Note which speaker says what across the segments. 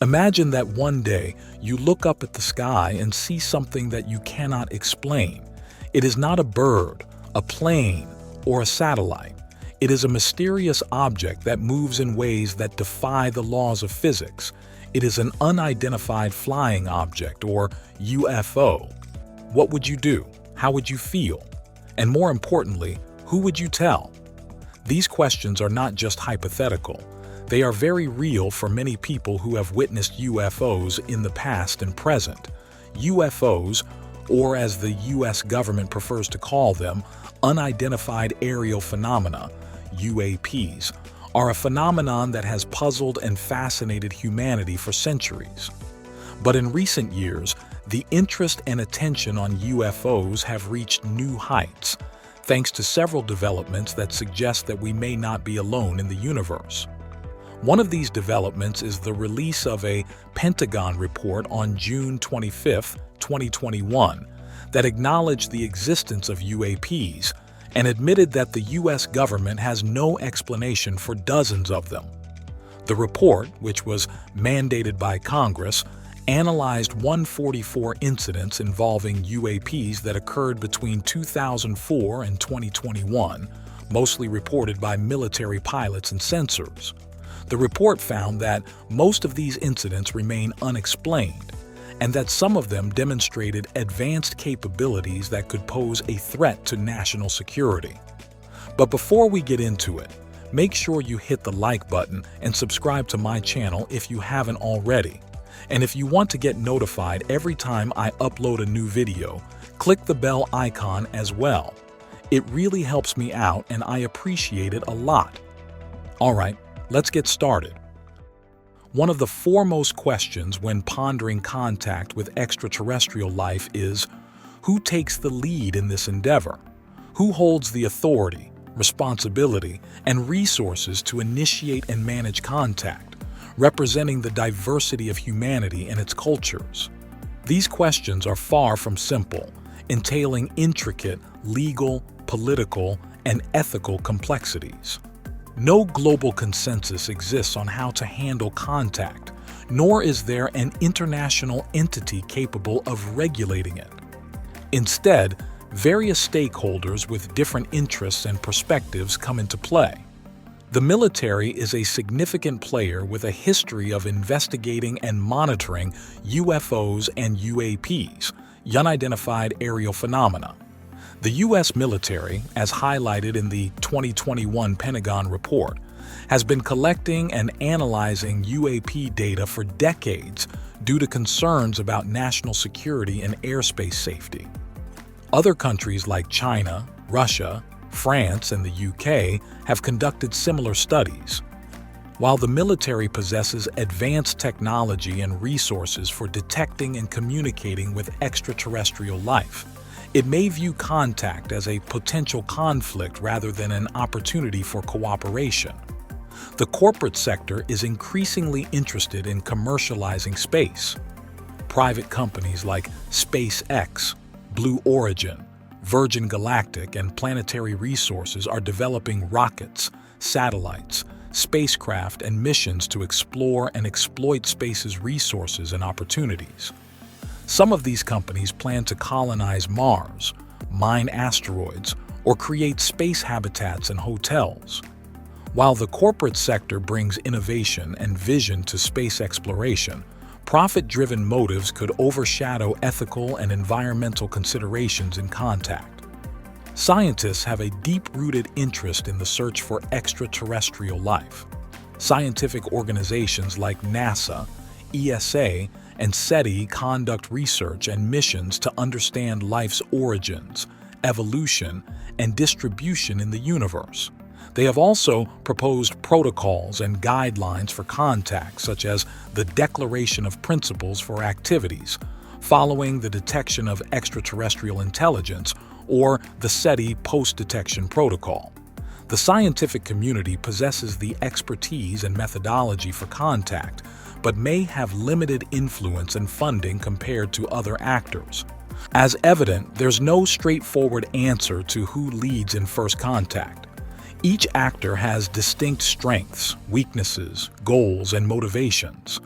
Speaker 1: Imagine that one day you look up at the sky and see something that you cannot explain. It is not a bird, a plane, or a satellite. It is a mysterious object that moves in ways that defy the laws of physics. It is an unidentified flying object, or UFO. What would you do? How would you feel? And more importantly, who would you tell? These questions are not just hypothetical. They are very real for many people who have witnessed UFOs in the past and present. UFOs, or as the US government prefers to call them, unidentified aerial phenomena, UAPs, are a phenomenon that has puzzled and fascinated humanity for centuries. But in recent years, the interest and attention on UFOs have reached new heights, thanks to several developments that suggest that we may not be alone in the universe. One of these developments is the release of a Pentagon report on June 25, 2021, that acknowledged the existence of UAPs and admitted that the US government has no explanation for dozens of them. The report, which was mandated by Congress, analyzed 144 incidents involving UAPs that occurred between 2004 and 2021, mostly reported by military pilots and sensors. The report found that most of these incidents remain unexplained, and that some of them demonstrated advanced capabilities that could pose a threat to national security. But before we get into it, make sure you hit the like button and subscribe to my channel if you haven't already. And if you want to get notified every time I upload a new video, click the bell icon as well. It really helps me out and I appreciate it a lot. Alright, let's get started. One of the foremost questions when pondering contact with extraterrestrial life is, who takes the lead in this endeavor? Who holds the authority, responsibility, and resources to initiate and manage contact, representing the diversity of humanity and its cultures? These questions are far from simple, entailing intricate legal, political, and ethical complexities. No global consensus exists on how to handle contact, nor is there an international entity capable of regulating it. Instead, various stakeholders with different interests and perspectives come into play. The military is a significant player with a history of investigating and monitoring UFOs and UAPs, unidentified aerial phenomena. The U.S. military, as highlighted in the 2021 Pentagon report, has been collecting and analyzing UAP data for decades due to concerns about national security and airspace safety. Other countries like China, Russia, France, and the UK have conducted similar studies. While the military possesses advanced technology and resources for detecting and communicating with extraterrestrial life, it may view contact as a potential conflict rather than an opportunity for cooperation. The corporate sector is increasingly interested in commercializing space. Private companies like SpaceX, Blue Origin, Virgin Galactic, and Planetary Resources are developing rockets, satellites, spacecraft, and missions to explore and exploit space's resources and opportunities. Some of these companies plan to colonize Mars, mine asteroids, or create space habitats and hotels. While the corporate sector brings innovation and vision to space exploration, profit-driven motives could overshadow ethical and environmental considerations in contact. Scientists have a deep-rooted interest in the search for extraterrestrial life. Scientific organizations like NASA, ESA, and SETI conduct research and missions to understand life's origins, evolution, and distribution in the universe. They have also proposed protocols and guidelines for contact, such as the Declaration of Principles for Activities, following the detection of extraterrestrial intelligence, or the SETI Post-Detection Protocol. The scientific community possesses the expertise and methodology for contact, but may have limited influence and funding compared to other actors. As evident, there's no straightforward answer to who leads in first contact. Each actor has distinct strengths, weaknesses, goals, and motivations.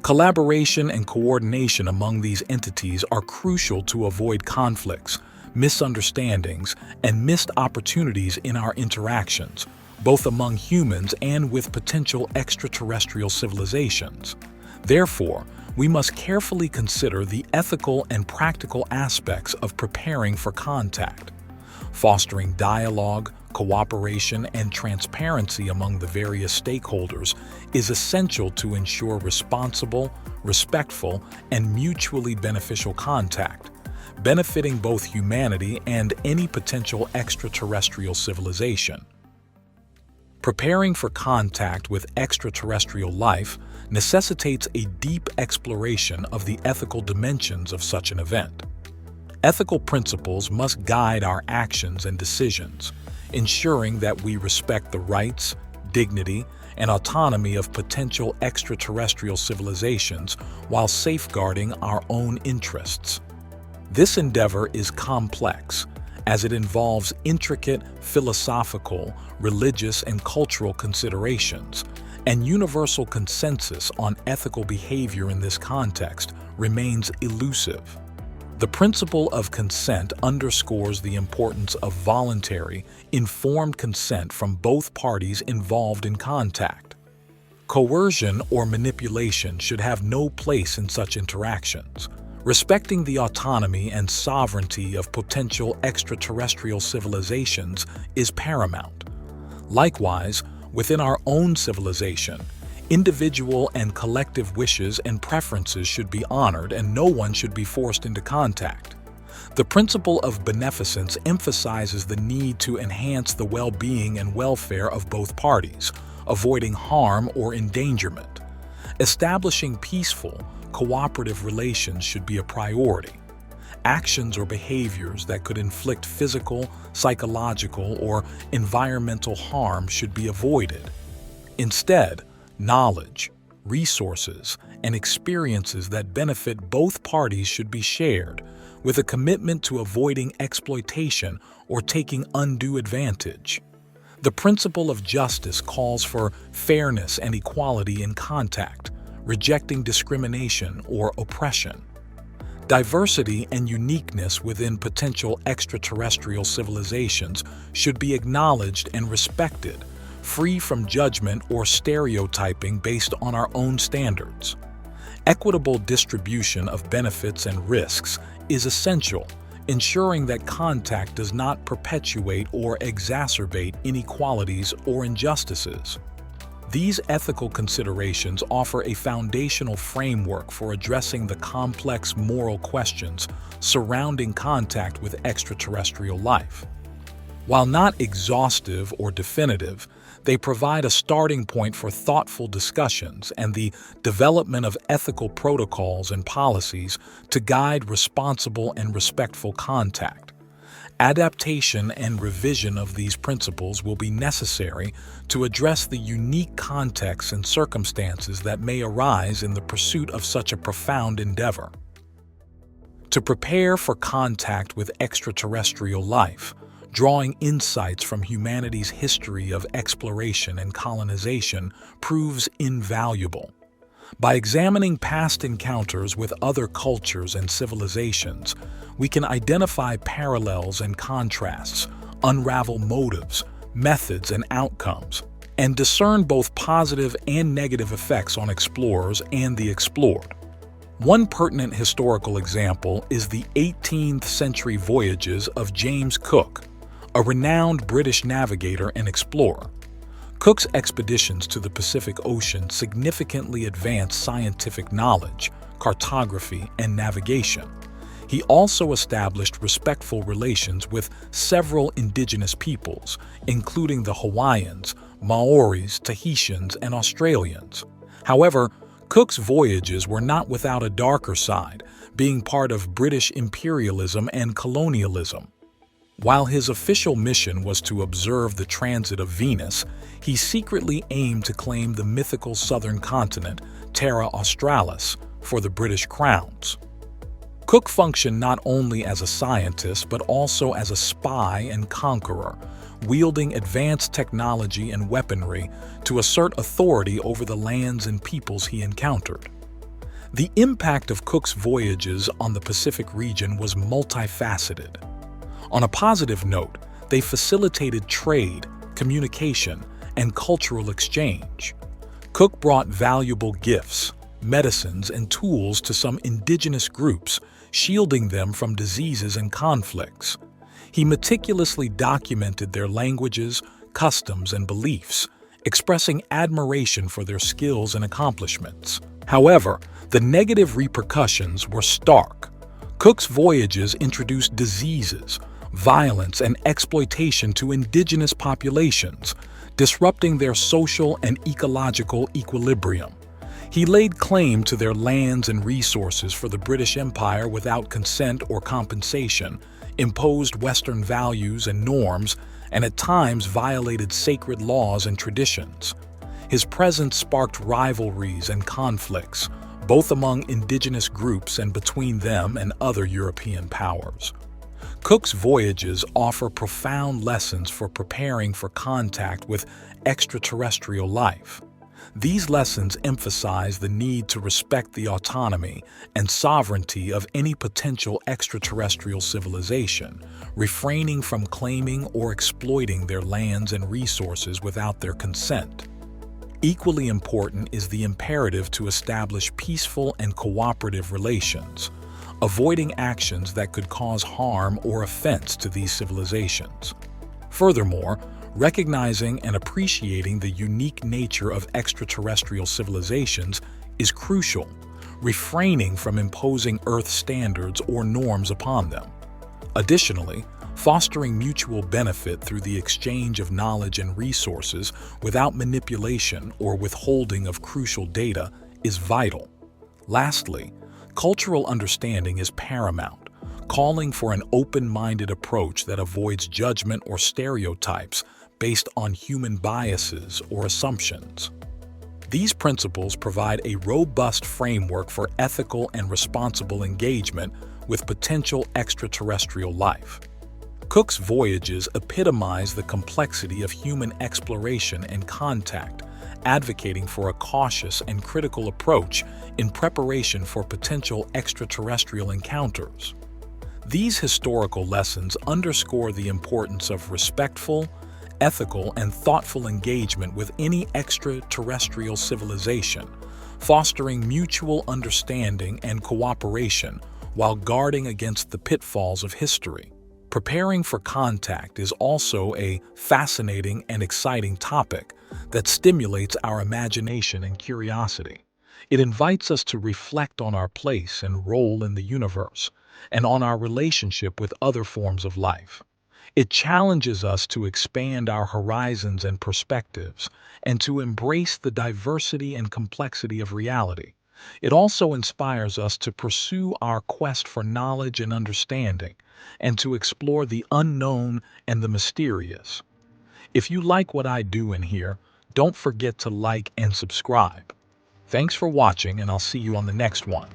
Speaker 1: Collaboration and coordination among these entities are crucial to avoid conflicts, misunderstandings, and missed opportunities in our interactions, both among humans and with potential extraterrestrial civilizations. Therefore, we must carefully consider the ethical and practical aspects of preparing for contact. Fostering dialogue, cooperation, and transparency among the various stakeholders is essential to ensure responsible, respectful, and mutually beneficial contact, benefiting both humanity and any potential extraterrestrial civilization. Preparing for contact with extraterrestrial life necessitates a deep exploration of the ethical dimensions of such an event. Ethical principles must guide our actions and decisions, ensuring that we respect the rights, dignity, and autonomy of potential extraterrestrial civilizations while safeguarding our own interests. This endeavor is complex, as it involves intricate philosophical, religious, and cultural considerations, and universal consensus on ethical behavior in this context remains elusive. The principle of consent underscores the importance of voluntary, informed consent from both parties involved in contact. Coercion or manipulation should have no place in such interactions. Respecting the autonomy and sovereignty of potential extraterrestrial civilizations is paramount. Likewise, within our own civilization, individual and collective wishes and preferences should be honored and no one should be forced into contact. The principle of beneficence emphasizes the need to enhance the well-being and welfare of both parties, avoiding harm or endangerment. Establishing peaceful, cooperative relations should be a priority. Actions or behaviors that could inflict physical, psychological, or environmental harm should be avoided. Instead, knowledge, resources, and experiences that benefit both parties should be shared, with a commitment to avoiding exploitation or taking undue advantage. The principle of justice calls for fairness and equality in contact, rejecting discrimination or oppression. Diversity and uniqueness within potential extraterrestrial civilizations should be acknowledged and respected, free from judgment or stereotyping based on our own standards. Equitable distribution of benefits and risks is essential, ensuring that contact does not perpetuate or exacerbate inequalities or injustices. These ethical considerations offer a foundational framework for addressing the complex moral questions surrounding contact with extraterrestrial life. While not exhaustive or definitive, they provide a starting point for thoughtful discussions and the development of ethical protocols and policies to guide responsible and respectful contact. Adaptation and revision of these principles will be necessary to address the unique contexts and circumstances that may arise in the pursuit of such a profound endeavor. To prepare for contact with extraterrestrial life, drawing insights from humanity's history of exploration and colonization proves invaluable. By examining past encounters with other cultures and civilizations, we can identify parallels and contrasts, unravel motives, methods, and outcomes, and discern both positive and negative effects on explorers and the explored. One pertinent historical example is the 18th century voyages of James Cook, a renowned British navigator and explorer. Cook's expeditions to the Pacific Ocean significantly advanced scientific knowledge, cartography, and navigation. He also established respectful relations with several indigenous peoples, including the Hawaiians, Maoris, Tahitians, and Australians. However, Cook's voyages were not without a darker side, being part of British imperialism and colonialism. While his official mission was to observe the transit of Venus, he secretly aimed to claim the mythical southern continent, Terra Australis, for the British crowns. Cook functioned not only as a scientist but also as a spy and conqueror, wielding advanced technology and weaponry to assert authority over the lands and peoples he encountered. The impact of Cook's voyages on the Pacific region was multifaceted. On a positive note, they facilitated trade, communication, and cultural exchange. Cook brought valuable gifts, medicines, and tools to some indigenous groups, shielding them from diseases and conflicts. He meticulously documented their languages, customs, and beliefs, expressing admiration for their skills and accomplishments. However, the negative repercussions were stark. Cook's voyages introduced diseases, violence, and exploitation to indigenous populations, disrupting their social and ecological equilibrium. He laid claim to their lands and resources for the British Empire without consent or compensation, imposed Western values and norms, and at times violated sacred laws and traditions. His presence sparked rivalries and conflicts, both among indigenous groups and between them and other European powers. Cook's voyages offer profound lessons for preparing for contact with extraterrestrial life. These lessons emphasize the need to respect the autonomy and sovereignty of any potential extraterrestrial civilization, refraining from claiming or exploiting their lands and resources without their consent. Equally important is the imperative to establish peaceful and cooperative relations, avoiding actions that could cause harm or offense to these civilizations. Furthermore, recognizing and appreciating the unique nature of extraterrestrial civilizations is crucial, refraining from imposing Earth standards or norms upon them. Additionally, fostering mutual benefit through the exchange of knowledge and resources without manipulation or withholding of crucial data is vital. Lastly, cultural understanding is paramount, calling for an open-minded approach that avoids judgment or stereotypes based on human biases or assumptions. These principles provide a robust framework for ethical and responsible engagement with potential extraterrestrial life. Cook's voyages epitomize the complexity of human exploration and contact, advocating for a cautious and critical approach in preparation for potential extraterrestrial encounters. These historical lessons underscore the importance of respectful, ethical, and thoughtful engagement with any extraterrestrial civilization, fostering mutual understanding and cooperation while guarding against the pitfalls of history. Preparing for contact is also a fascinating and exciting topic that stimulates our imagination and curiosity. It invites us to reflect on our place and role in the universe and on our relationship with other forms of life. It challenges us to expand our horizons and perspectives and to embrace the diversity and complexity of reality. It also inspires us to pursue our quest for knowledge and understanding and to explore the unknown and the mysterious. If you like what I do in here, don't forget to like and subscribe. Thanks for watching, and I'll see you on the next one.